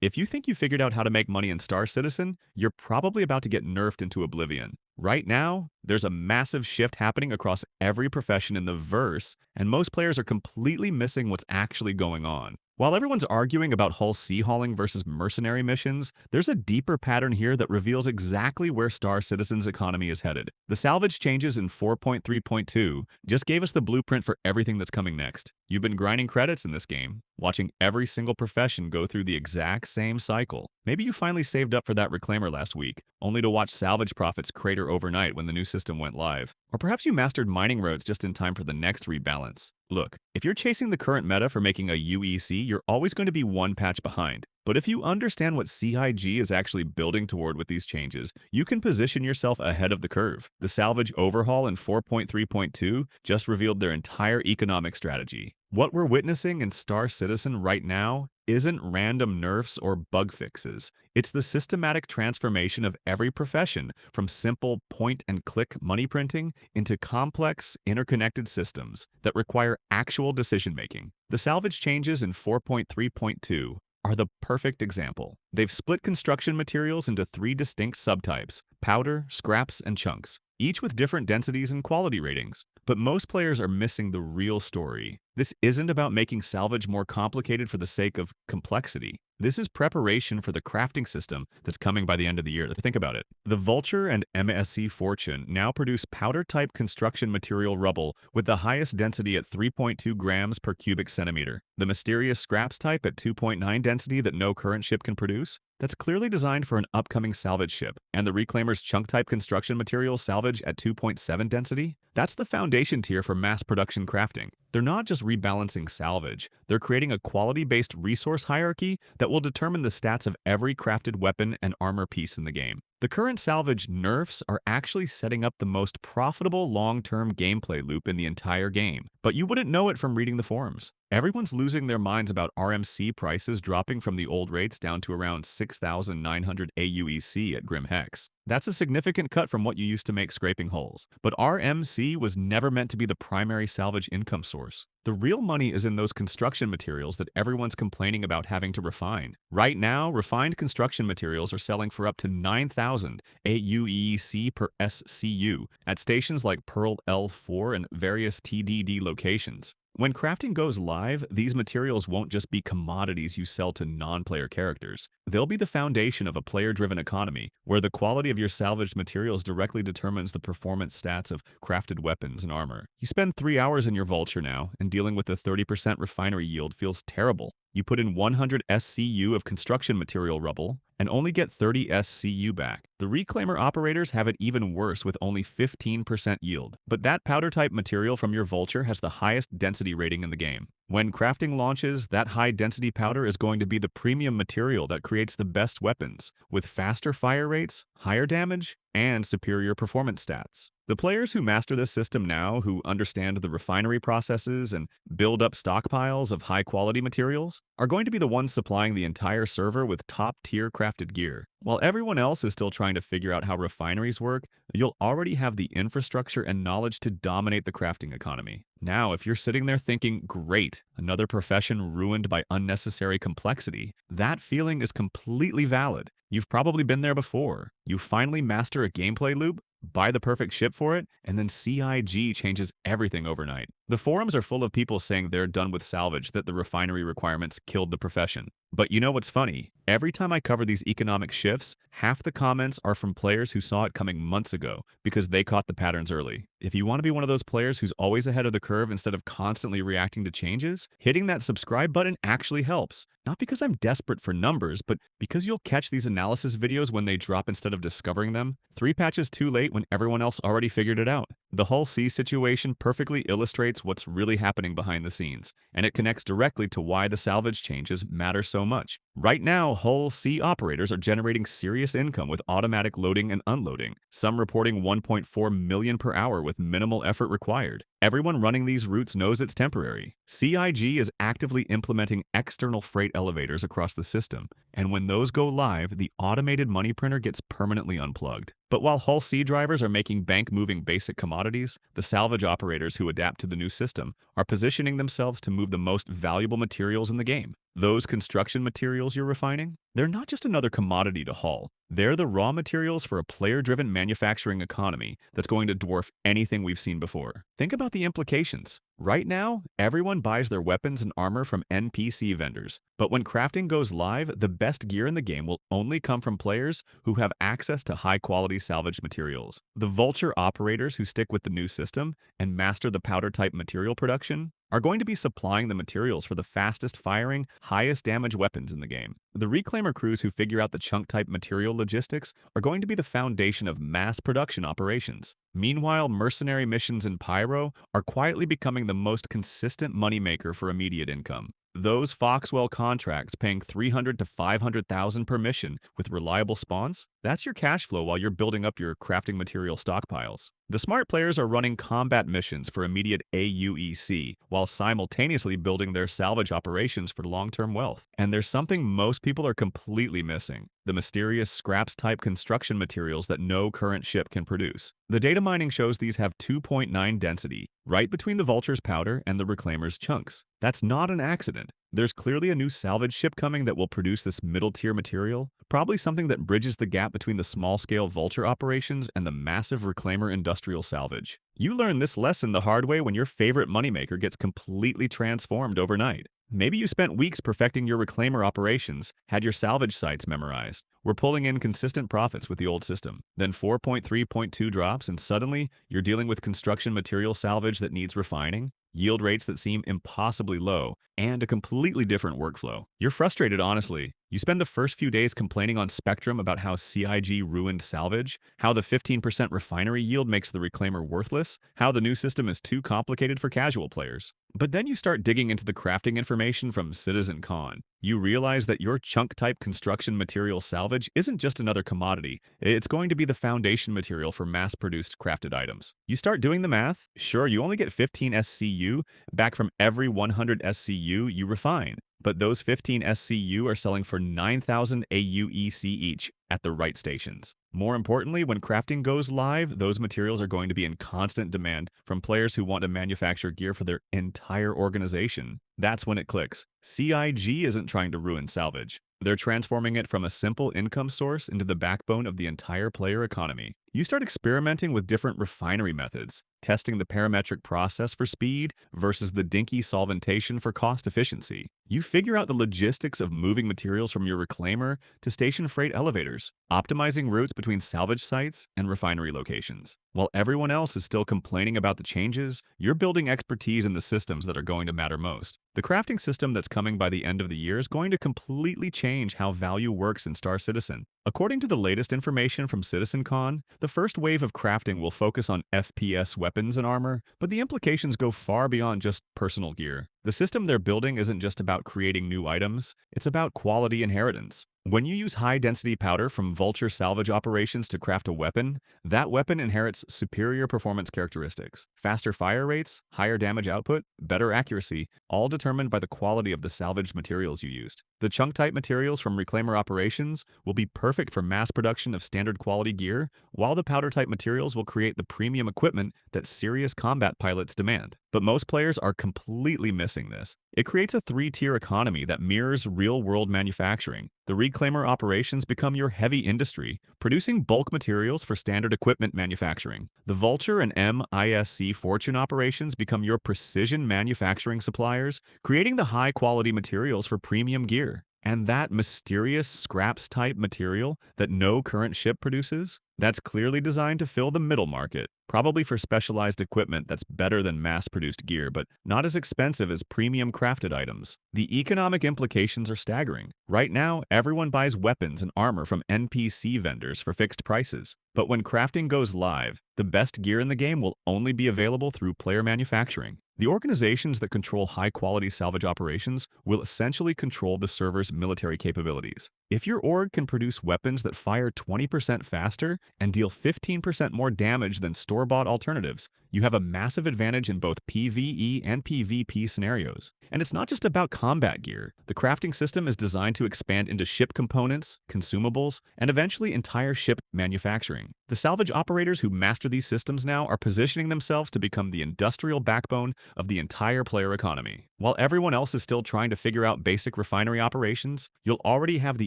If you think you figured out how to make money in Star Citizen, you're probably about to get nerfed into oblivion. Right now, there's a massive shift happening across every profession in the verse, and most players are completely missing what's actually going on. While everyone's arguing about hull sea hauling versus mercenary missions, there's a deeper pattern here that reveals exactly where Star Citizen's economy is headed. The salvage changes in 4.3.2 just gave us the blueprint for everything that's coming next. You've been grinding credits in this game, watching every single profession go through the exact same cycle. Maybe you finally saved up for that reclaimer last week, only to watch salvage profits crater overnight when the new system went live. Or perhaps you mastered mining roads just in time for the next rebalance. Look, if you're chasing the current meta for making a UEC, you're always going to be one patch behind. But if you understand what CIG is actually building toward with these changes, you can position yourself ahead of the curve. The salvage overhaul in 4.3.2 just revealed their entire economic strategy. What we're witnessing in Star Citizen right now isn't random nerfs or bug fixes. It's the systematic transformation of every profession, from simple point-and-click money printing into complex, interconnected systems that require actual decision-making. The salvage changes in 4.3.2 are the perfect example. They've split construction materials into three distinct subtypes: powder, scraps, and chunks, each with different densities and quality ratings. But most players are missing the real story. This isn't about making salvage more complicated for the sake of complexity. This is preparation for the crafting system that's coming by the end of the year. Think about it. The Vulture and MSC Fortune now produce powder-type construction material rubble with the highest density at 3.2 grams per cubic centimeter. The mysterious scraps type at 2.9 density that no current ship can produce. That's clearly designed for an upcoming salvage ship. And the Reclaimer's chunk-type construction material salvage at 2.7 density? That's the foundation tier for mass production crafting. They're not just rebalancing salvage, they're creating a quality-based resource hierarchy that will determine the stats of every crafted weapon and armor piece in the game. The current salvage nerfs are actually setting up the most profitable long-term gameplay loop in the entire game, but you wouldn't know it from reading the forums. Everyone's losing their minds about RMC prices dropping from the old rates down to around 6,900 AUEC at Grim Hex. That's a significant cut from what you used to make scraping hulls, but RMC was never meant to be the primary salvage income source. The real money is in those construction materials that everyone's complaining about having to refine. Right now, refined construction materials are selling for up to 9,000 AUEC per SCU at stations like Pearl L4 and various TDD locations. When crafting goes live, these materials won't just be commodities you sell to non-player characters. They'll be the foundation of a player-driven economy, where the quality of your salvaged materials directly determines the performance stats of crafted weapons and armor. You spend 3 hours in your Vulture now, and dealing with a 30% refinery yield feels terrible. You put in 100 SCU of construction material rubble, and only get 30 SCU back. The Reclaimer operators have it even worse with only 15% yield. But that powder-type material from your Vulture has the highest density rating in the game. When crafting launches, that high-density powder is going to be the premium material that creates the best weapons, with faster fire rates, higher damage, and superior performance stats. The players who master this system now, who understand the refinery processes and build up stockpiles of high-quality materials, are going to be the ones supplying the entire server with top-tier crafted gear. While everyone else is still trying to figure out how refineries work, you'll already have the infrastructure and knowledge to dominate the crafting economy. Now, if you're sitting there thinking, great, another profession ruined by unnecessary complexity, that feeling is completely valid. You've probably been there before. You finally master a gameplay loop, buy the perfect ship for it, and then CIG changes everything overnight. The forums are full of people saying they're done with salvage, that the refinery requirements killed the profession. But you know what's funny? Every time I cover these economic shifts, half the comments are from players who saw it coming months ago because they caught the patterns early. If you want to be one of those players who's always ahead of the curve instead of constantly reacting to changes, hitting that subscribe button actually helps. Not because I'm desperate for numbers, but because you'll catch these analysis videos when they drop instead of discovering them, 3 patches too late when everyone else already figured it out. The Hull C situation perfectly illustrates what's really happening behind the scenes, and it connects directly to why the salvage changes matter so much. Right now, Hull C operators are generating serious income with automatic loading and unloading, some reporting 1.4 million per hour with minimal effort required. Everyone running these routes knows it's temporary. CIG is actively implementing external freight elevators across the system, and when those go live, the automated money printer gets permanently unplugged. But while Hull C drivers are making bank-moving basic commodities, the salvage operators who adapt to the new system are positioning themselves to move the most valuable materials in the game. Those construction materials you're refining? They're not just another commodity to haul. They're the raw materials for a player-driven manufacturing economy that's going to dwarf anything we've seen before. Think about the implications. Right now, everyone buys their weapons and armor from NPC vendors. But when crafting goes live, the best gear in the game will only come from players who have access to high-quality salvage materials. The Vulture operators who stick with the new system and master the powder-type material production are going to be supplying the materials for the fastest firing, highest damage weapons in the game. The reclaimer crews who figure out the chunk-type material logistics are going to be the foundation of mass production operations. Meanwhile, mercenary missions in Pyro are quietly becoming the most consistent moneymaker for immediate income. Those Foxwell contracts paying 300 to 500,000 per mission with reliable spawns, that's your cash flow while you're building up your crafting material stockpiles. The smart players are running combat missions for immediate AUEC while simultaneously building their salvage operations for long-term wealth. And there's something most people are completely missing: the mysterious scraps-type construction materials that no current ship can produce. The data mining shows these have 2.9 density, right between the Vulture's powder and the Reclaimer's chunks. That's not an accident. There's clearly a new salvage ship coming that will produce this middle-tier material, probably something that bridges the gap between the small-scale Vulture operations and the massive Reclaimer industrial salvage. You learn this lesson the hard way when your favorite moneymaker gets completely transformed overnight. Maybe you spent weeks perfecting your Reclaimer operations, had your salvage sites memorized, were pulling in consistent profits with the old system. Then 4.3.2 drops and suddenly you're dealing with construction material salvage that needs refining, yield rates that seem impossibly low, and a completely different workflow. You're frustrated, honestly. You spend the first few days complaining on Spectrum about how CIG ruined salvage, how the 15% refinery yield makes the Reclaimer worthless, how the new system is too complicated for casual players. But then you start digging into the crafting information from Citizen Con. You realize that your chunk-type construction material salvage isn't just another commodity, it's going to be the foundation material for mass-produced crafted items. You start doing the math. Sure, you only get 15 SCU back from every 100 SCU you refine, but those 15 SCU are selling for 9,000 AUEC each at the right stations. More importantly, when crafting goes live, those materials are going to be in constant demand from players who want to manufacture gear for their entire organization. That's when it clicks. CIG isn't trying to ruin salvage. They're transforming it from a simple income source into the backbone of the entire player economy. You start experimenting with different refinery methods, testing the parametric process for speed versus the dinky solventation for cost efficiency. You figure out the logistics of moving materials from your reclaimer to station freight elevators, optimizing routes between salvage sites and refinery locations. While everyone else is still complaining about the changes, you're building expertise in the systems that are going to matter most. The crafting system that's coming by the end of the year is going to completely change how value works in Star Citizen. According to the latest information from CitizenCon, the first wave of crafting will focus on FPS weapons and armor, but the implications go far beyond just personal gear. The system they're building isn't just about creating new items, it's about quality inheritance. When you use high-density powder from Vulture salvage operations to craft a weapon, that weapon inherits superior performance characteristics. Faster fire rates, higher damage output, better accuracy, all determined by the quality of the salvaged materials you used. The chunk-type materials from Reclaimer operations will be perfect for mass production of standard quality gear, while the powder-type materials will create the premium equipment that serious combat pilots demand. But most players are completely missing this. It creates a three-tier economy that mirrors real-world manufacturing. The Reclaimer operations become your heavy industry, producing bulk materials for standard equipment manufacturing. The Vulture and MISC Fortune operations become your precision manufacturing suppliers, creating the high-quality materials for premium gear. And that mysterious scraps-type material that no current ship produces? That's clearly designed to fill the middle market, probably for specialized equipment that's better than mass-produced gear, but not as expensive as premium crafted items. The economic implications are staggering. Right now, everyone buys weapons and armor from NPC vendors for fixed prices. But when crafting goes live, the best gear in the game will only be available through player manufacturing. The organizations that control high-quality salvage operations will essentially control the server's military capabilities. If your org can produce weapons that fire 20% faster and deal 15% more damage than store-bought alternatives, you have a massive advantage in both PVE and PVP scenarios. And it's not just about combat gear. The crafting system is designed to expand into ship components, consumables, and eventually entire ship manufacturing. The salvage operators who master these systems now are positioning themselves to become the industrial backbone of the entire player economy. While everyone else is still trying to figure out basic refinery operations, you'll already have the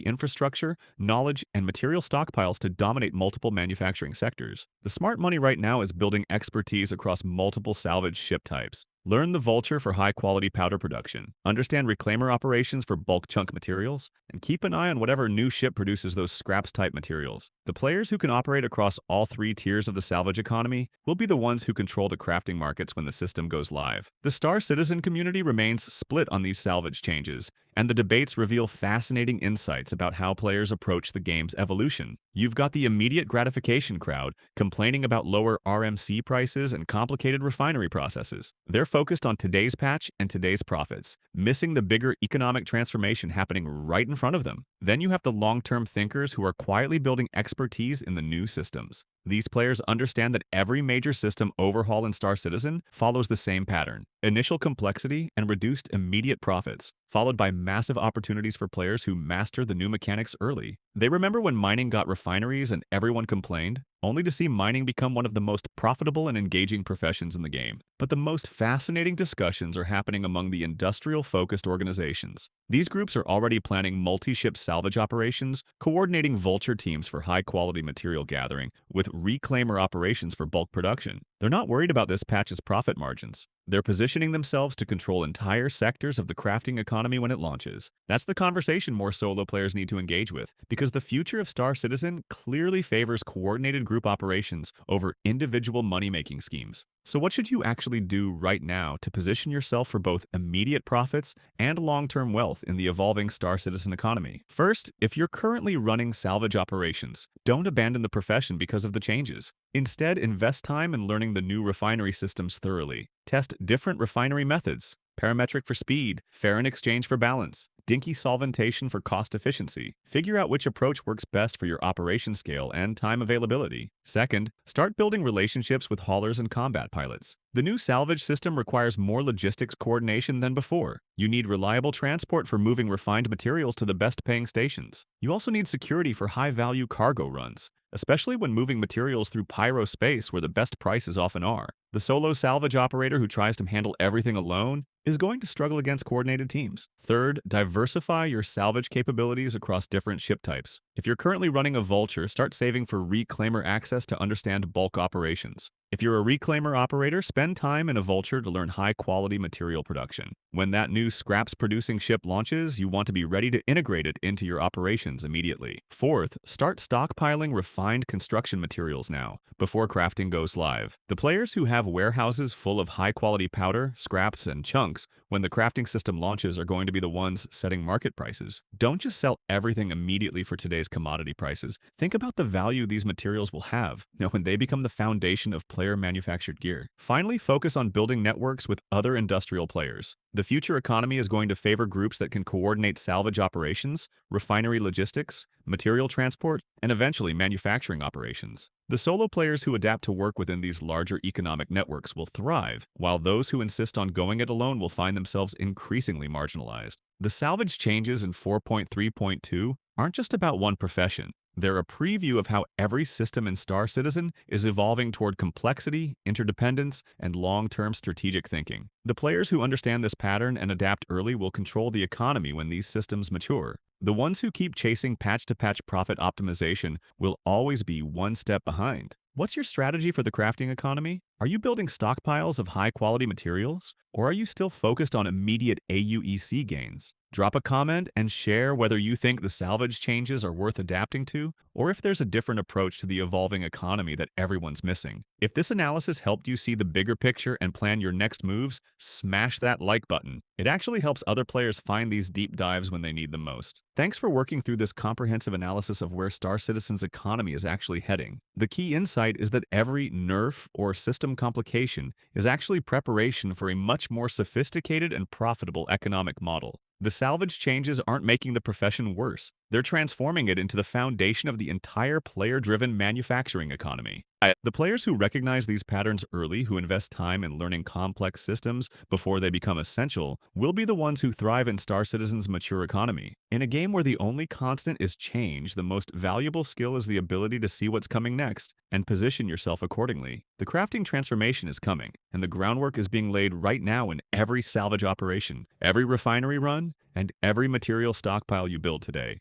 infrastructure, knowledge, and material stockpiles to dominate multiple manufacturing sectors. The smart money right now is building expertise across multiple salvage ship types. Learn the Vulture for high-quality powder production, understand reclaimer operations for bulk chunk materials, and keep an eye on whatever new ship produces those scraps-type materials. The players who can operate across all three tiers of the salvage economy will be the ones who control the crafting markets when the system goes live. The Star Citizen community remains split on these salvage changes, and the debates reveal fascinating insights about how players approach the game's evolution. You've got the immediate gratification crowd complaining about lower RMC prices and complicated refinery processes. They're focused on today's patch and today's profits, missing the bigger economic transformation happening right in front of them. Then you have the long-term thinkers who are quietly building expertise in the new systems. These players understand that every major system overhaul in Star Citizen follows the same pattern: initial complexity and reduced immediate profits, followed by massive opportunities for players who master the new mechanics early. They remember when mining got refineries and everyone complained, only to see mining become one of the most profitable and engaging professions in the game. But the most fascinating discussions are happening among the industrial-focused organizations. These groups are already planning multi-ship salvage operations, coordinating Vulture teams for high-quality material gathering, with reclaimer operations for bulk production. They're not worried about this patch's profit margins. They're positioning themselves to control entire sectors of the crafting economy when it launches. That's the conversation more solo players need to engage with, because the future of Star Citizen clearly favors coordinated group operations over individual money-making schemes. So what should you actually do right now to position yourself for both immediate profits and long-term wealth in the evolving Star Citizen economy? First, if you're currently running salvage operations, don't abandon the profession because of the changes. Instead, invest time in learning the new refinery systems thoroughly. Test different refinery methods: parametric for speed, fair in exchange for balance, dinky solventation for cost efficiency. Figure out which approach works best for your operation scale and time availability. Second, start building relationships with haulers and combat pilots. The new salvage system requires more logistics coordination than before. You need reliable transport for moving refined materials to the best-paying stations. You also need security for high-value cargo runs, especially when moving materials through pyro space where the best prices often are. The solo salvage operator who tries to handle everything alone is going to struggle against coordinated teams. Third, diversify your salvage capabilities across different ship types. If you're currently running a Vulture, start saving for reclaimer access to understand bulk operations. If you're a reclaimer operator, spend time in a Vulture to learn high-quality material production. When that new scraps-producing ship launches, you want to be ready to integrate it into your operations immediately. Fourth, start stockpiling refined construction materials now, before crafting goes live. The players who have warehouses full of high-quality powder, scraps, and chunks when the crafting system launches are going to be the ones setting market prices. Don't just sell everything immediately for today's commodity prices. Think about the value these materials will have when they become the foundation of player-manufactured gear. Finally, focus on building networks with other industrial players. The future economy is going to favor groups that can coordinate salvage operations, refinery logistics, material transport, and eventually manufacturing operations. The solo players who adapt to work within these larger economic networks will thrive, while those who insist on going it alone will find themselves increasingly marginalized. The salvage changes in 4.3.2 aren't just about one profession. They're a preview of how every system in Star Citizen is evolving toward complexity, interdependence, and long-term strategic thinking. The players who understand this pattern and adapt early will control the economy when these systems mature. The ones who keep chasing patch-to-patch profit optimization will always be one step behind. What's your strategy for the crafting economy? Are you building stockpiles of high-quality materials, or are you still focused on immediate AUEC gains? Drop a comment and share whether you think the salvage changes are worth adapting to, or if there's a different approach to the evolving economy that everyone's missing. If this analysis helped you see the bigger picture and plan your next moves, smash that like button. It actually helps other players find these deep dives when they need them most. Thanks for working through this comprehensive analysis of where Star Citizen's economy is actually heading. The key insight is that every nerf or system complication is actually preparation for a much more sophisticated and profitable economic model. The salvage changes aren't making the profession worse. They're transforming it into the foundation of the entire player-driven manufacturing economy. The players who recognize these patterns early, who invest time in learning complex systems before they become essential, will be the ones who thrive in Star Citizen's mature economy. In a game where the only constant is change, the most valuable skill is the ability to see what's coming next and position yourself accordingly. The crafting transformation is coming, and the groundwork is being laid right now in every salvage operation, every refinery run, and every material stockpile you build today.